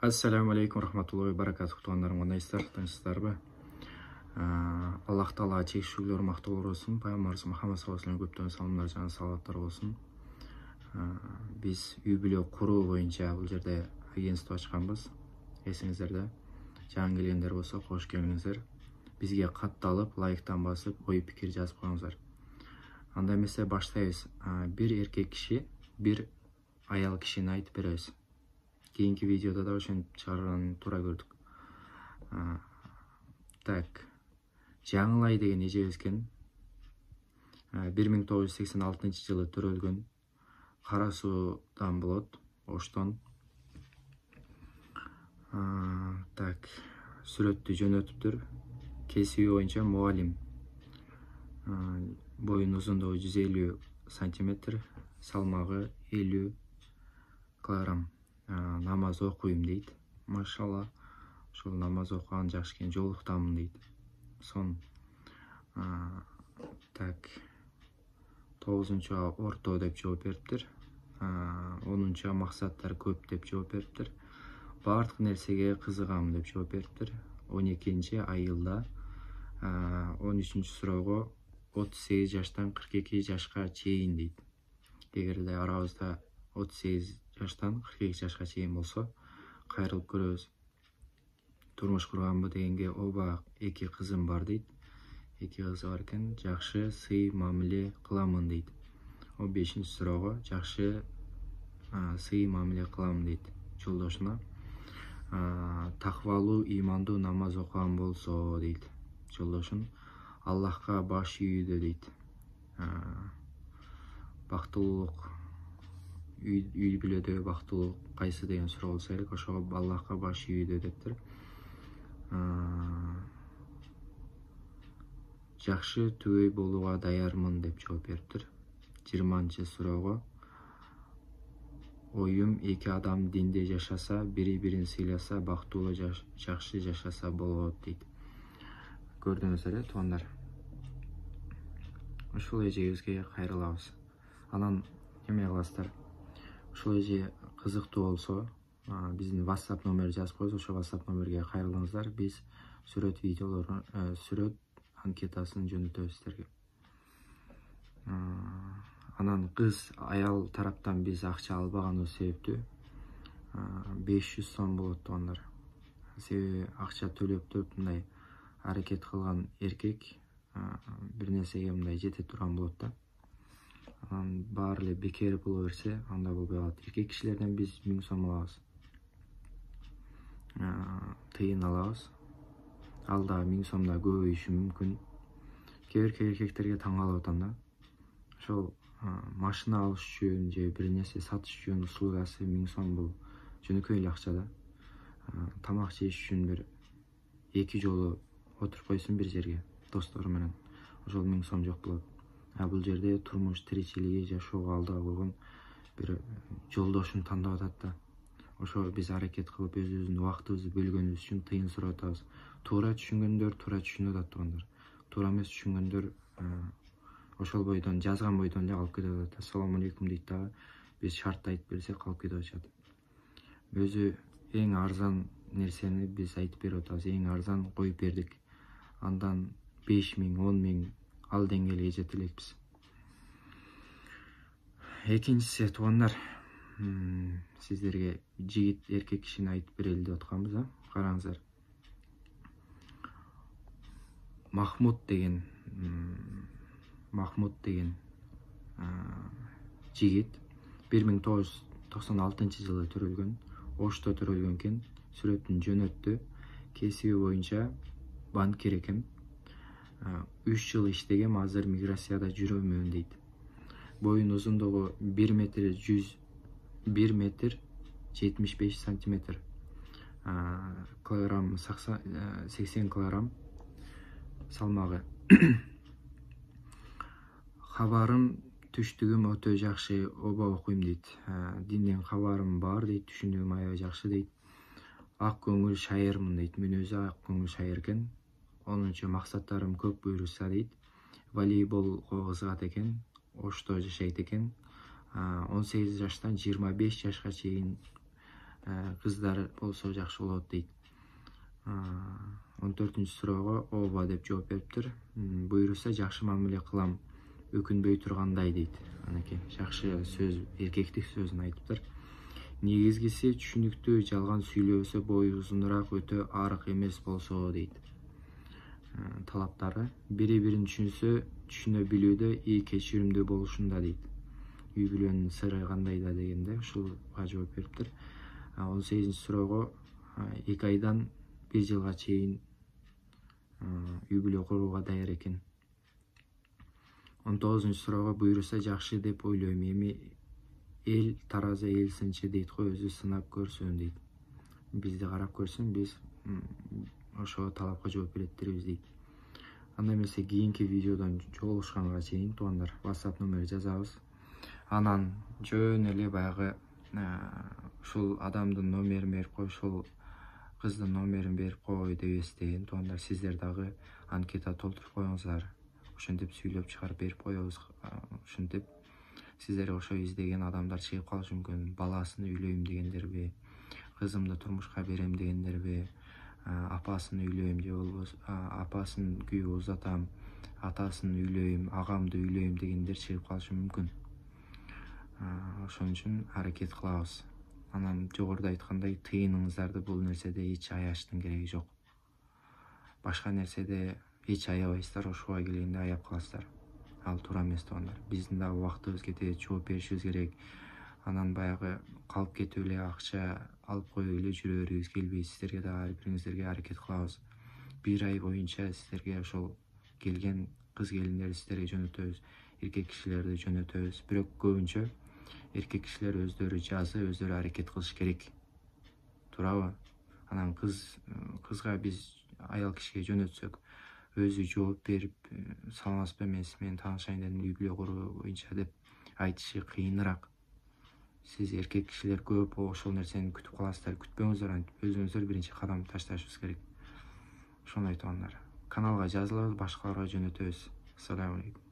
Ассаламу алейкум рахматуллахи баракатух. Туғандарым қандайсыздар, тынчсыздарбы? Аллах Таала чек шүгүлөр мактоолор болсун. Пайгамбарыбыз Мухаммад саллаллаху алейхи көптөгөн саламдар жана салаваттар болсун. Биз үй бүлө куруу боюнча бул жерде агентство ачканбыз. Эсиңиздерде. Жаңы келгендер болсо кош келиңиздер. Бизге катталып, лайктан басып, ой пикир жазып коюңуздар. Анда эмесе баштайбыз. Бир эркек киши, бир аял кишини айтып беребиз. Кейинки видеода да ошентип чыгарганын туура көрдүк. Так. Жаңылай деген эжебиз экен. 1986 жылы төрөлгөн. Кара Суудан болот, Оштон. Так. Сүрөттү жөнөтүптүр. Кесиби боюнча мугалим. Боюнун узундугу 150 сантиметр, салмагы 50 килограмм. Намаз окуйм дейт. Машалла. Ошол намаз окуган жакшы экен, жолуктамын дейт. Сон. Так. 9-чуга орто деп жооп бериптир. 10-чуга максаттар көп деп жооп бериптир. Бардык нерсеге кызыгам деп жооп бериптир. 12-чи айылда 13-чү суроого 38 жаштан 42 жашка чейин дейт. Эгерде арабызда 38 жаштан 42 жашка чейин болсо, кайрылып көрөбүз. Турмуш курганбы дегенге, оба 2 кызым бар дейт. 2 кызы бар экен. Жакшы сый мамиле кыламын дейт. 15-чи суроого жакшы сый мамиле кыламын дейт жолдошуна. Таквалуу, ыймандуу намаз окуган болсо дейт жолдошун. Аллахка баш ийүүдө дейт. Бактылуулук, үй бүлөдөгү бактылуулук кайсы деген суроо болсо керек, ошого Аллахка баш ийүүдө дептир. Жакшы түбөй болууга даярмын деп жооп бериптир. 20-чы суроого оюм 2 адам динде жашаса, бири-бирин сыйласа, бактылуу жакшы жашаса болот дейт. Көрдүңүздөр, туугандар. Ушул эжебизге кайрылабыз. Анан эме кыласыздар. Ушул эже кызыктуу болсо, биздин WhatsApp номер жазып коебуз. Ошо WhatsApp номерге кайрылыңыздар. Биз сүрөт видеолорун, сүрөт анкетасын жөнөтөбүз сиздерге. Анан кыз аял тараптан биз акча албаганыбыз себептүү 500 сом болот, туугандар. Себеби акча төлөп туруп мындай аракет кылган эркек бир нерсеге мындай жете турган болот да. Анан баары эле бекер боло берсе, анда болбой калат. Эркек кишилерден биз 1000 сом алабыз. Тыйын алабыз. Ал да 1000 сомдо көбөйүшү мүмкүн. Кээ бир эркектерге таң калып атам да. Ошол машина алыш үчүн же бир нерсе сатыш үчүн услугасы 1000 сом бул жөнөкөй эле акча да. Тамак жеш үчүн бир 2 жолу отуруп койсун бир жерге достору менен. Ошол 1000 сом жок болот. Бул жерде турмуш тиричилиги жашоого алдыга койгон бир жолдошун тандап атат да. Ошо биз аракет кылып өзүбүздүн убактыбызды бөлгөнүбүз үчүн тыйын сурап атабыз. Туура түшүнгөндөр туура түшүнүп атат, туугандар. Туура эмес түшүнгөндөр ошол бойдон, жазган бойдон эле калып кетип атат. Ассаламу алейкум дейт дагы. Биз шартты айтып берсек калып кетип атышат. Өзү эң арзан нерсени биз айтып берип атабыз. Эң арзан коюп бердик. Андан 5000, 10000 ал деңгээлге жете элекпиз. Экинчиси, туугандар, сиздерге жигит эркек кишини айтып берели деп атканбыз, караңыздар. Махмуд деген жигит 1996 жылы төрөлгөн, Ошто төрөлгөн экен. Сүрөтүн жөнөттү. Кесиби боюнча банкир экен. 3 жыл иштегем, азыр миграцияда жүрөмүн дейт. Боюнун узундугу 1 метр 75 сантиметр. Килограмм 80 килограмм салмагы. Кабарым, түштүгүм өтө жакшы, оба окуйм дейт. Динден кабарым бар дейт, түшүнүгүм аябай жакшы дейт. Ак көңүл шайырмын дейт. Мен өзү ак көңүл шайыр экен. 10-чу максаттарым көп буйруса дейт. Волейболго кызыгат экен. Ошто жашайт экен. 18 жаштан 25 жашка чейин кыздар болсо жакшы болот дейт. 14-суроого ооба деп жооп бериптир. Буйруса жакшы мамиле кылам, өкүнбөй тургандай дейт. Анакей жакшы сөз, эркектик сөзүн айтыптыр. Негизгиси түшүнүктүү, жалган сүйлөбөсө, бою узунураак, өтө арык эмес болсо дейт. Талаптары бири-бирин түшүнө билүүдө, кечиримдүү болушунда дейт. Үй бүлөнүн сыры кандай да дегенде ушуга жооп бериптир. 18-суроого 2 айдан 1 жылга чейин үй бүлө курууга даяр экен. 19-суроого буйруса жакшы деп ойлойм. Эми эл таразы эл сынчы дейт го, өзү сынап көрсүн дейт. Бизди карап көрсүн, биз ошо талапка жооп береттербиз дейт. Анда эмесе кийинки видеодон жолугушканга чейин туугандар, WhatsApp номер жазабыз. Анан жөн эле баягы ушул адамдын номерин берип кой, ушул кыздын номерин берип кой деп эстейин. Туугандар, сиздер дагы анкета толтуруп коюңуздар. Ошентип сүйлөп чыгарып берип коебуз. Ошентип сиздерге ошо издеген адамдар чыгып калышы мүмкүн. Баласын үйлөйм дегендерби, кызымды турмушка берем дегендерби, апасын үйлөйм же болбосо апасын күйөө узатам, атасын үйлөйм, агамды үйлөйм дегендер чыгып калышы мүмкүн. Ошон үчүн аракет кылабыз. Анан жогоруда айткандай, тыйыныңыздарды бул нерседе эч аяштын кереги жок. Башка нерседе эч аябайсыздар, ошого келгенде аяп каласыздар. Ал туура эмес туугандар. Биздин дагы убактыбыз кетет, жооп беришибиз керек. Анан баягы калып кетип эле акча алып коюп эле жүрө бергибиз келбейт. Сиздерге дагы ар бириңиздерге аракет кылабыз. 1 ай боюнча сиздерге ошол келген кыз келиндерди сиздерге жөнөтөбүз, эркек кишилерди жөнөтөбүз. Бирок көбүнчө эркек кишилер өздөрү жазы, өздөрү аракет кылыш керек. Туурабы? Анан кызга биз аял кишиге жөнөтсөк, өзү жооп берип, саламатсызбы, мен сиз менен таанышайын дедим, үй бүлө куруу боюнча деп айтышы кыйыныраак. Сиз эркек кишилер көп ошол нерсени күтүп каласыздар. Күтпөңүздөр, антип өзүңүздөр биринчи кадам ташташыбыз керек. Ошондой туугандар. Каналга жазылабыз, башкаларга жөнөтөбүз. Ассаламу алейкум.